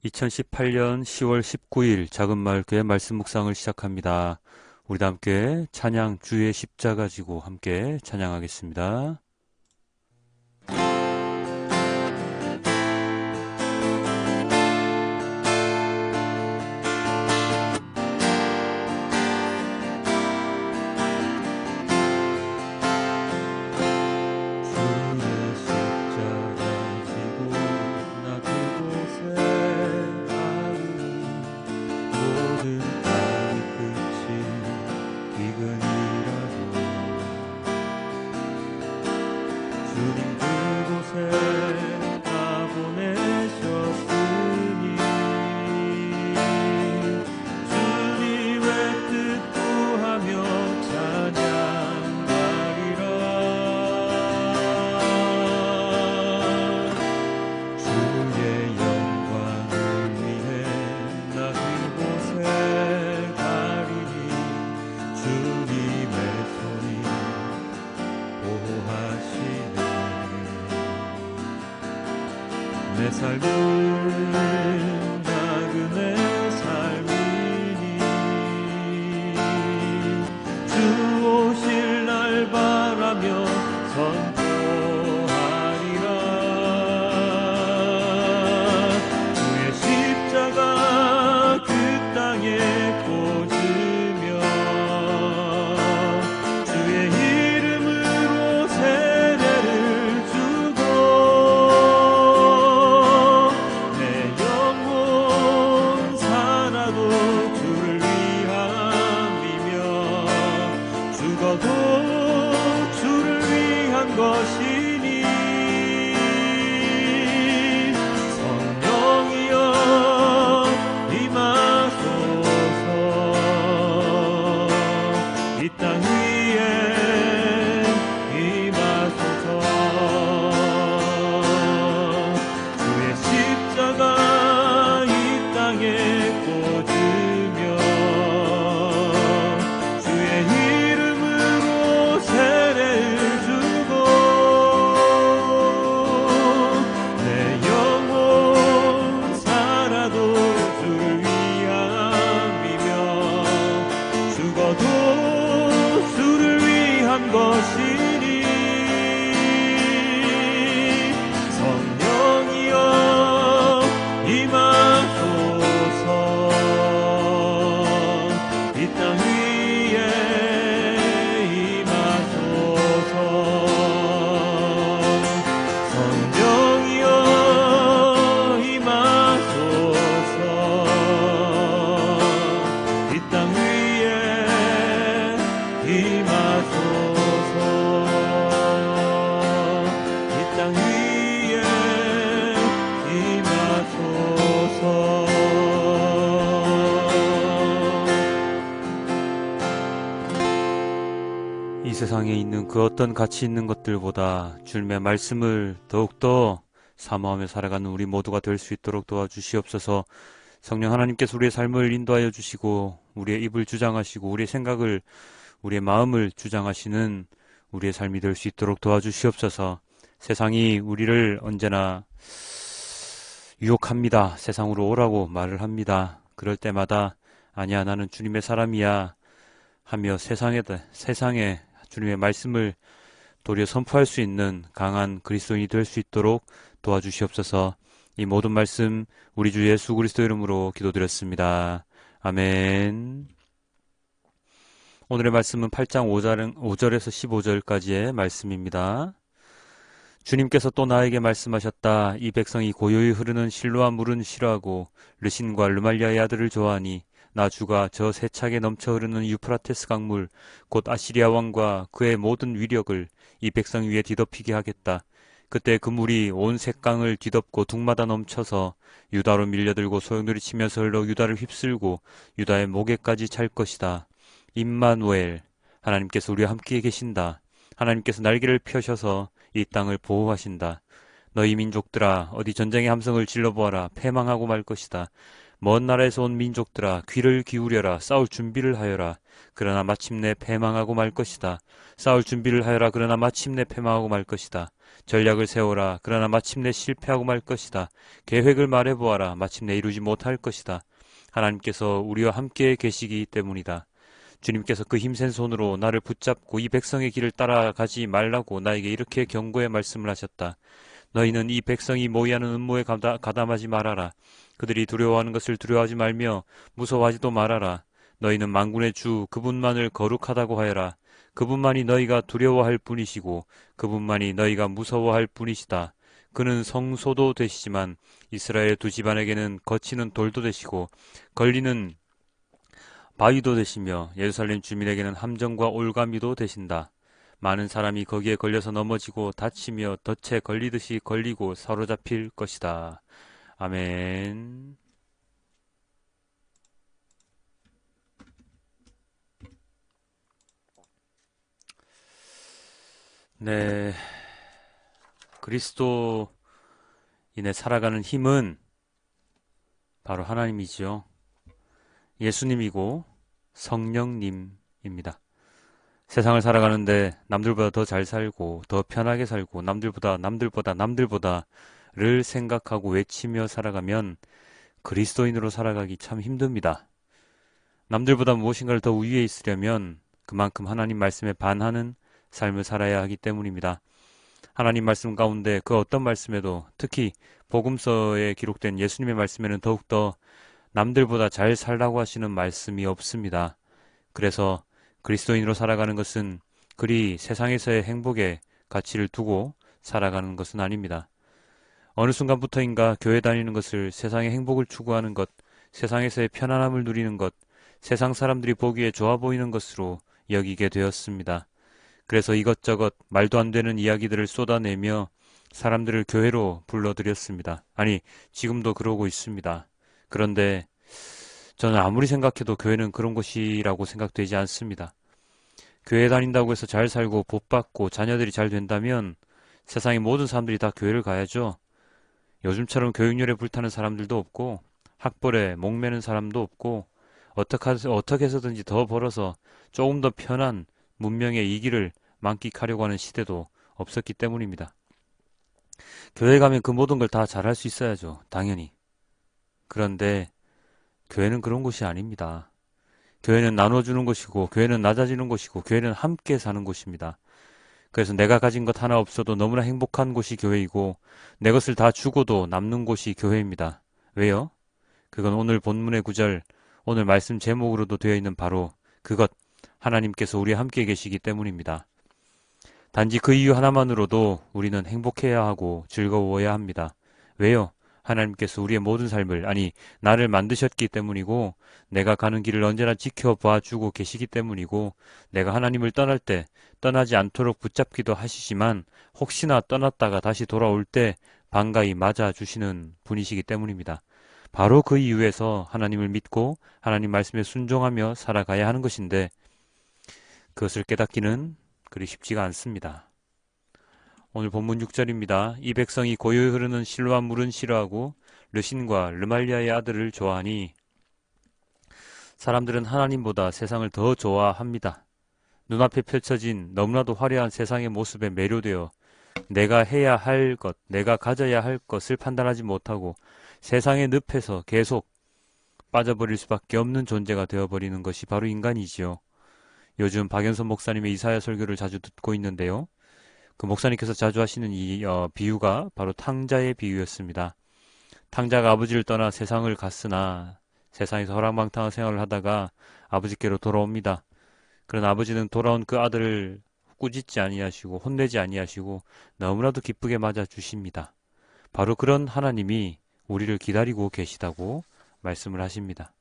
2018년 10월 19일 작은마을교회 말씀 묵상을 시작합니다. 우리 다 함께 찬양 주의 십자가 지고 함께 찬양하겠습니다. 내 삶은 나그네 삶이니 주 오실 날 바라며 선포하리라. 주의 십자가 그 땅에 꽂으며 주의 이름으로 세례를 주고 것이니 성령이여 임하소서. 이 땅 위에 임하소서. 주의 십자가 이 땅에 꽂으며 주의 이름으로 세례를 것이니 성령이여 임하소서. 이 땅 위에 임하소서. 성령이여 임하소서. 이 땅 위에 임하소서. 이 세상에 있는 그 어떤 가치 있는 것들보다 주님의 말씀을 더욱더 사모하며 살아가는 우리 모두가 될 수 있도록 도와주시옵소서. 성령 하나님께서 우리의 삶을 인도하여 주시고 우리의 입을 주장하시고 우리의 생각을 우리의 마음을 주장하시는 우리의 삶이 될 수 있도록 도와주시옵소서. 세상이 우리를 언제나 유혹합니다. 세상으로 오라고 말을 합니다. 그럴 때마다 아니야 나는 주님의 사람이야 하며 세상에 주님의 말씀을 도리어 선포할 수 있는 강한 그리스도인이 될 수 있도록 도와주시옵소서. 이 모든 말씀 우리 주 예수 그리스도 이름으로 기도드렸습니다. 아멘. 오늘의 말씀은 8장 5절에서 15절까지의 말씀입니다. 주님께서 또 나에게 말씀하셨다. 이 백성이 고요히 흐르는 실로암 물은 싫어하고 르신과 르말리아의 아들을 좋아하니 나 주가 저 세차게 넘쳐 흐르는 유프라테스 강물 곧 아시리아 왕과 그의 모든 위력을 이 백성 위에 뒤덮이게 하겠다. 그때 그 물이 온 셋강을 뒤덮고 둑마다 넘쳐서 유다로 밀려들고 소용돌이 치면서 흘러 유다를 휩쓸고 유다의 목에까지 찰 것이다. 임마누엘, 하나님께서 우리와 함께 계신다. 하나님께서 날개를 펴셔서 이 땅을 보호하신다. 너희 민족들아 어디 전쟁의 함성을 질러보아라. 패망하고 말 것이다. 먼 나라에서 온 민족들아 귀를 기울여라. 싸울 준비를 하여라. 그러나 마침내 패망하고 말 것이다. 싸울 준비를 하여라. 그러나 마침내 패망하고 말 것이다. 전략을 세워라. 그러나 마침내 실패하고 말 것이다. 계획을 말해보아라. 마침내 이루지 못할 것이다. 하나님께서 우리와 함께 계시기 때문이다. 주님께서 그 힘센 손으로 나를 붙잡고 이 백성의 길을 따라가지 말라고 나에게 이렇게 경고의 말씀을 하셨다. 너희는 이 백성이 모의하는 음모에 가담하지 말아라. 그들이 두려워하는 것을 두려워하지 말며 무서워하지도 말아라. 너희는 만군의 주 그분만을 거룩하다고 하여라. 그분만이 너희가 두려워할 뿐이시고 그분만이 너희가 무서워할 뿐이시다. 그는 성소도 되시지만 이스라엘 두 집안에게는 거치는 돌도 되시고 걸리는 바위도 되시며 예루살렘 주민에게는 함정과 올가미도 되신다. 많은 사람이 거기에 걸려서 넘어지고 다치며 덫에 걸리듯이 걸리고 사로잡힐 것이다. 아멘. 네, 그리스도인의 살아가는 힘은 바로 하나님이지요. 예수님이고 성령님입니다. 세상을 살아가는데 남들보다 더 잘 살고 더 편하게 살고 남들보다를 생각하고 외치며 살아가면 그리스도인으로 살아가기 참 힘듭니다. 남들보다 무엇인가를 더 우위에 있으려면 그만큼 하나님 말씀에 반하는 삶을 살아야 하기 때문입니다. 하나님 말씀 가운데 그 어떤 말씀에도 특히 복음서에 기록된 예수님의 말씀에는 더욱더 남들보다 잘 살라고 하시는 말씀이 없습니다. 그래서 그리스도인으로 살아가는 것은 그리 세상에서의 행복에 가치를 두고 살아가는 것은 아닙니다. 어느 순간부터인가 교회 다니는 것을 세상의 행복을 추구하는 것, 세상에서의 편안함을 누리는 것, 세상 사람들이 보기에 좋아 보이는 것으로 여기게 되었습니다. 그래서 이것저것 말도 안 되는 이야기들을 쏟아내며 사람들을 교회로 불러들였습니다. 아니, 지금도 그러고 있습니다. 그런데 저는 아무리 생각해도 교회는 그런 곳이라고 생각되지 않습니다. 교회 다닌다고 해서 잘 살고 복 받고 자녀들이 잘 된다면 세상의 모든 사람들이 다 교회를 가야죠. 요즘처럼 교육열에 불타는 사람들도 없고 학벌에 목매는 사람도 없고 어떻게 해서든지 더 벌어서 조금 더 편한 문명의 이 길을 만끽하려고 하는 시대도 없었기 때문입니다. 교회 가면 그 모든 걸 다 잘할 수 있어야죠. 당연히. 그런데 교회는 그런 곳이 아닙니다. 교회는 나눠주는 곳이고 교회는 낮아지는 곳이고 교회는 함께 사는 곳입니다. 그래서 내가 가진 것 하나 없어도 너무나 행복한 곳이 교회이고 내 것을 다 주고도 남는 곳이 교회입니다. 왜요? 그건 오늘 본문의 구절, 오늘 말씀 제목으로도 되어 있는 바로 그것, 하나님께서 우리와 함께 계시기 때문입니다. 단지 그 이유 하나만으로도 우리는 행복해야 하고 즐거워야 합니다. 왜요? 하나님께서 우리의 모든 삶을, 아니, 나를 만드셨기 때문이고, 내가 가는 길을 언제나 지켜봐 주고 계시기 때문이고, 내가 하나님을 떠날 때 떠나지 않도록 붙잡기도 하시지만, 혹시나 떠났다가 다시 돌아올 때 반가이 맞아주시는 분이시기 때문입니다. 바로 그 이유에서 하나님을 믿고 하나님 말씀에 순종하며 살아가야 하는 것인데, 그것을 깨닫기는 그리 쉽지가 않습니다. 오늘 본문 6절입니다. 이 백성이 고요히 흐르는 실로암 물은 싫어하고 르신과 르말리아의 아들을 좋아하니 사람들은 하나님보다 세상을 더 좋아합니다. 눈앞에 펼쳐진 너무나도 화려한 세상의 모습에 매료되어 내가 해야 할 것, 내가 가져야 할 것을 판단하지 못하고 세상의 늪에서 계속 빠져버릴 수밖에 없는 존재가 되어버리는 것이 바로 인간이지요. 요즘 박연선 목사님의 이사야 설교를 자주 듣고 있는데요. 그 목사님께서 자주 하시는 이 비유가 바로 탕자의 비유였습니다. 탕자가 아버지를 떠나 세상을 갔으나 세상에서 허랑방탕한 생활을 하다가 아버지께로 돌아옵니다. 그러나 아버지는 돌아온 그 아들을 꾸짖지 아니하시고 혼내지 아니하시고 너무나도 기쁘게 맞아주십니다. 바로 그런 하나님이 우리를 기다리고 계시다고 말씀을 하십니다.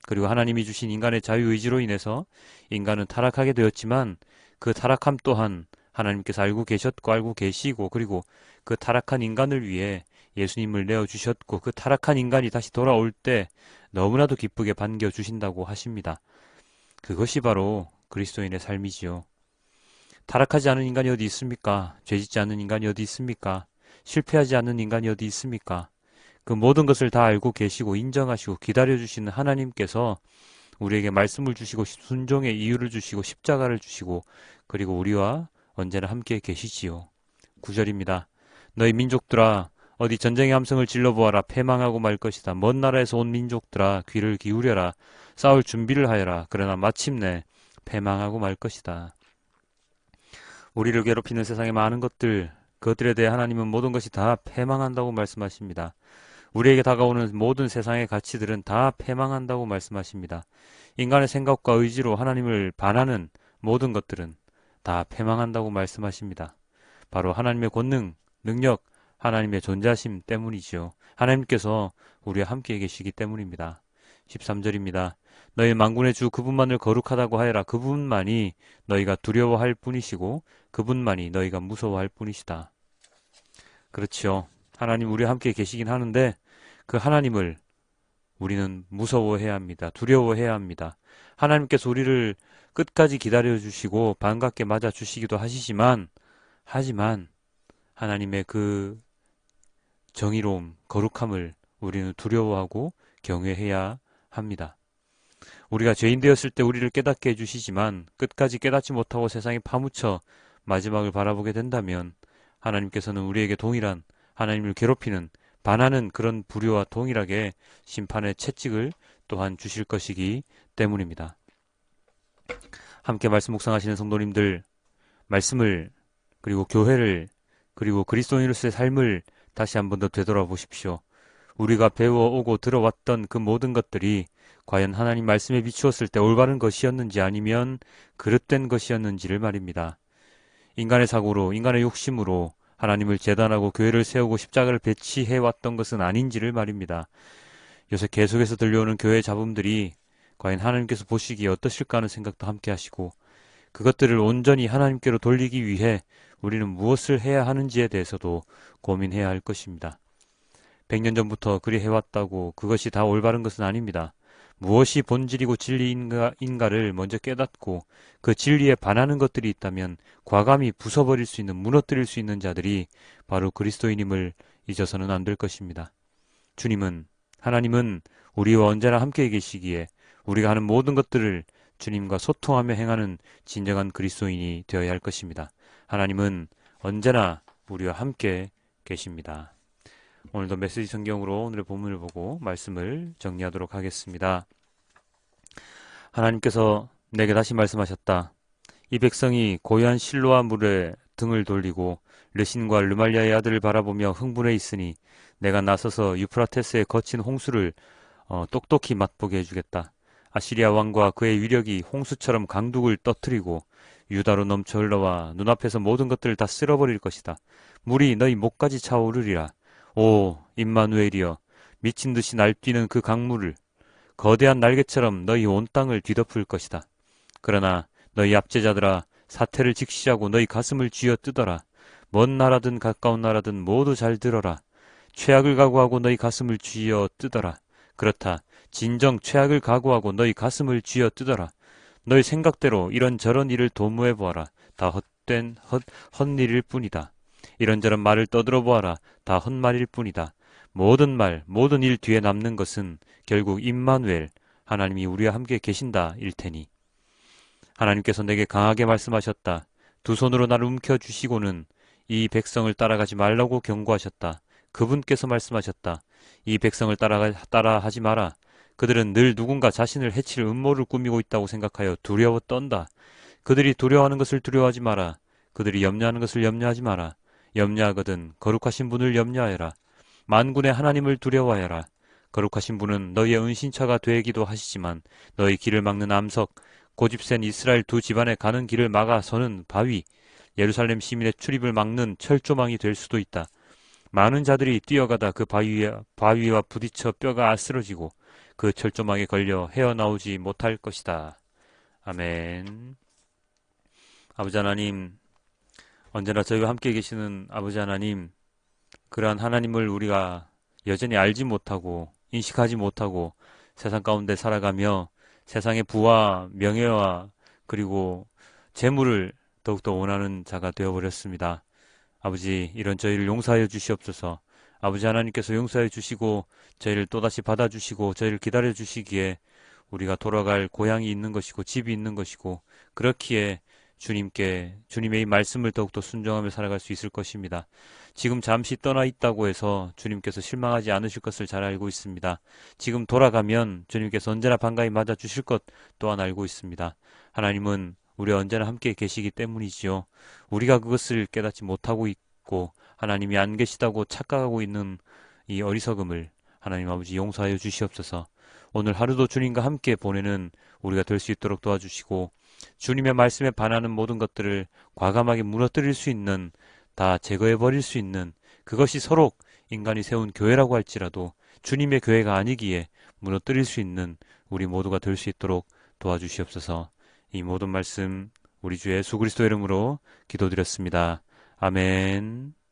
그리고 하나님이 주신 인간의 자유의지로 인해서 인간은 타락하게 되었지만 그 타락함 또한 하나님께서 알고 계셨고 알고 계시고 그리고 그 타락한 인간을 위해 예수님을 내어주셨고 그 타락한 인간이 다시 돌아올 때 너무나도 기쁘게 반겨주신다고 하십니다. 그것이 바로 그리스도인의 삶이지요. 타락하지 않은 인간이 어디 있습니까? 죄짓지 않는 인간이 어디 있습니까? 실패하지 않는 인간이 어디 있습니까? 그 모든 것을 다 알고 계시고 인정하시고 기다려주시는 하나님께서 우리에게 말씀을 주시고 순종의 이유를 주시고 십자가를 주시고 그리고 우리와 언제나 함께 계시지요. 9절입니다. 너희 민족들아 어디 전쟁의 함성을 질러보아라. 패망하고 말 것이다. 먼 나라에서 온 민족들아 귀를 기울여라. 싸울 준비를 하여라. 그러나 마침내 패망하고 말 것이다. 우리를 괴롭히는 세상의 많은 것들, 그것들에 대해 하나님은 모든 것이 다 패망한다고 말씀하십니다. 우리에게 다가오는 모든 세상의 가치들은 다 패망한다고 말씀하십니다. 인간의 생각과 의지로 하나님을 반하는 모든 것들은 다 패망한다고 말씀하십니다. 바로 하나님의 권능, 능력, 하나님의 존재하심 때문이지요. 하나님께서 우리와 함께 계시기 때문입니다. 13절입니다. 너희 만군의 주 그분만을 거룩하다고 하여라. 그분만이 너희가 두려워할 뿐이시고 그분만이 너희가 무서워할 뿐이시다. 그렇지요. 하나님 우리와 함께 계시긴 하는데 그 하나님을 우리는 무서워해야 합니다. 두려워해야 합니다. 하나님께서 우리를 끝까지 기다려주시고 반갑게 맞아주시기도 하지만 하나님의 그 정의로움, 거룩함을 우리는 두려워하고 경외해야 합니다. 우리가 죄인 되었을 때 우리를 깨닫게 해주시지만 끝까지 깨닫지 못하고 세상에 파묻혀 마지막을 바라보게 된다면 하나님께서는 우리에게 동일한 하나님을 괴롭히는 반하는 그런 불효와 동일하게 심판의 채찍을 또한 주실 것이기 때문입니다. 함께 말씀 묵상하시는 성도님들, 말씀을 그리고 교회를 그리고 그리스도인으로서의 삶을 다시 한번 더 되돌아보십시오. 우리가 배워오고 들어왔던 그 모든 것들이 과연 하나님 말씀에 비추었을 때 올바른 것이었는지 아니면 그릇된 것이었는지를 말입니다. 인간의 사고로, 인간의 욕심으로 하나님을 제단하고 교회를 세우고 십자가를 배치해왔던 것은 아닌지를 말입니다. 요새 계속해서 들려오는 교회 잡음들이 과연 하나님께서 보시기에 어떠실까 하는 생각도 함께 하시고 그것들을 온전히 하나님께로 돌리기 위해 우리는 무엇을 해야 하는지에 대해서도 고민해야 할 것입니다. 100년 전부터 그리 해왔다고 그것이 다 올바른 것은 아닙니다. 무엇이 본질이고 진리인가를 먼저 깨닫고 그 진리에 반하는 것들이 있다면 과감히 부숴버릴 수 있는, 무너뜨릴 수 있는 자들이 바로 그리스도인임을 잊어서는 안 될 것입니다. 하나님은 우리와 언제나 함께 계시기에 우리가 하는 모든 것들을 주님과 소통하며 행하는 진정한 그리스도인이 되어야 할 것입니다. 하나님은 언제나 우리와 함께 계십니다. 오늘도 메시지 성경으로 오늘의 본문을 보고 말씀을 정리하도록 하겠습니다. 하나님께서 내게 다시 말씀하셨다. 이 백성이 고요한 실로아 물에 등을 돌리고 르신과 르말리아의 아들을 바라보며 흥분해 있으니 내가 나서서 유프라테스의 거친 홍수를 똑똑히 맛보게 해주겠다. 아시리아 왕과 그의 위력이 홍수처럼 강둑을 떠뜨리고 유다로 넘쳐 흘러와 눈앞에서 모든 것들을 다 쓸어버릴 것이다. 물이 너희 목까지 차오르리라. 오 임마누엘이여, 미친 듯이 날뛰는 그 강물을 거대한 날개처럼 너희 온 땅을 뒤덮을 것이다. 그러나 너희 압제자들아, 사태를 직시하고 너희 가슴을 쥐어 뜯어라. 먼 나라든 가까운 나라든 모두 잘 들어라. 최악을 각오하고 너희 가슴을 쥐어 뜯어라. 그렇다. 진정 최악을 각오하고 너희 가슴을 쥐어 뜯어라. 너희 생각대로 이런저런 일을 도모해보아라. 다 헛일일 뿐이다. 이런저런 말을 떠들어 보아라. 다 헛말일 뿐이다. 모든 말, 모든 일 뒤에 남는 것은 결국 임마누엘, 하나님이 우리와 함께 계신다 일 테니. 하나님께서 내게 강하게 말씀하셨다. 두 손으로 나를 움켜주시고는 이 백성을 따라가지 말라고 경고하셨다. 그분께서 말씀하셨다. 이 백성을 따라하지 마라. 그들은 늘 누군가 자신을 해칠 음모를 꾸미고 있다고 생각하여 두려워 떤다. 그들이 두려워하는 것을 두려워하지 마라. 그들이 염려하는 것을 염려하지 마라. 염려하거든 거룩하신 분을 염려하여라. 만군의 하나님을 두려워하여라. 거룩하신 분은 너희의 은신처가 되기도 하시지만 너희 길을 막는 암석, 고집센 이스라엘 두 집안에 가는 길을 막아 서는 바위, 예루살렘 시민의 출입을 막는 철조망이 될 수도 있다. 많은 자들이 뛰어가다 그 바위와 부딪혀 뼈가 아스러지고 그 철조망에 걸려 헤어나오지 못할 것이다. 아멘. 아버지 하나님, 언제나 저희와 함께 계시는 아버지 하나님, 그러한 하나님을 우리가 여전히 알지 못하고 인식하지 못하고 세상 가운데 살아가며 세상의 부와 명예와 그리고 재물을 더욱더 원하는 자가 되어버렸습니다. 아버지, 이런 저희를 용서하여 주시옵소서. 아버지 하나님께서 용서해 주시고 저희를 또다시 받아주시고 저희를 기다려 주시기에 우리가 돌아갈 고향이 있는 것이고 집이 있는 것이고 그렇기에 주님의 이 말씀을 더욱더 순종하며 살아갈 수 있을 것입니다. 지금 잠시 떠나 있다고 해서 주님께서 실망하지 않으실 것을 잘 알고 있습니다. 지금 돌아가면 주님께서 언제나 반가이 맞아주실 것 또한 알고 있습니다. 하나님은 우리 언제나 함께 계시기 때문이지요. 우리가 그것을 깨닫지 못하고 있고 하나님이 안 계시다고 착각하고 있는 이 어리석음을 하나님 아버지 용서하여 주시옵소서. 오늘 하루도 주님과 함께 보내는 우리가 될 수 있도록 도와주시고 주님의 말씀에 반하는 모든 것들을 과감하게 무너뜨릴 수 있는, 다 제거해버릴 수 있는, 그것이 서로 인간이 세운 교회라고 할지라도 주님의 교회가 아니기에 무너뜨릴 수 있는 우리 모두가 될 수 있도록 도와주시옵소서. 이 모든 말씀 우리 주 예수 그리스도 이름으로 기도드렸습니다. 아멘.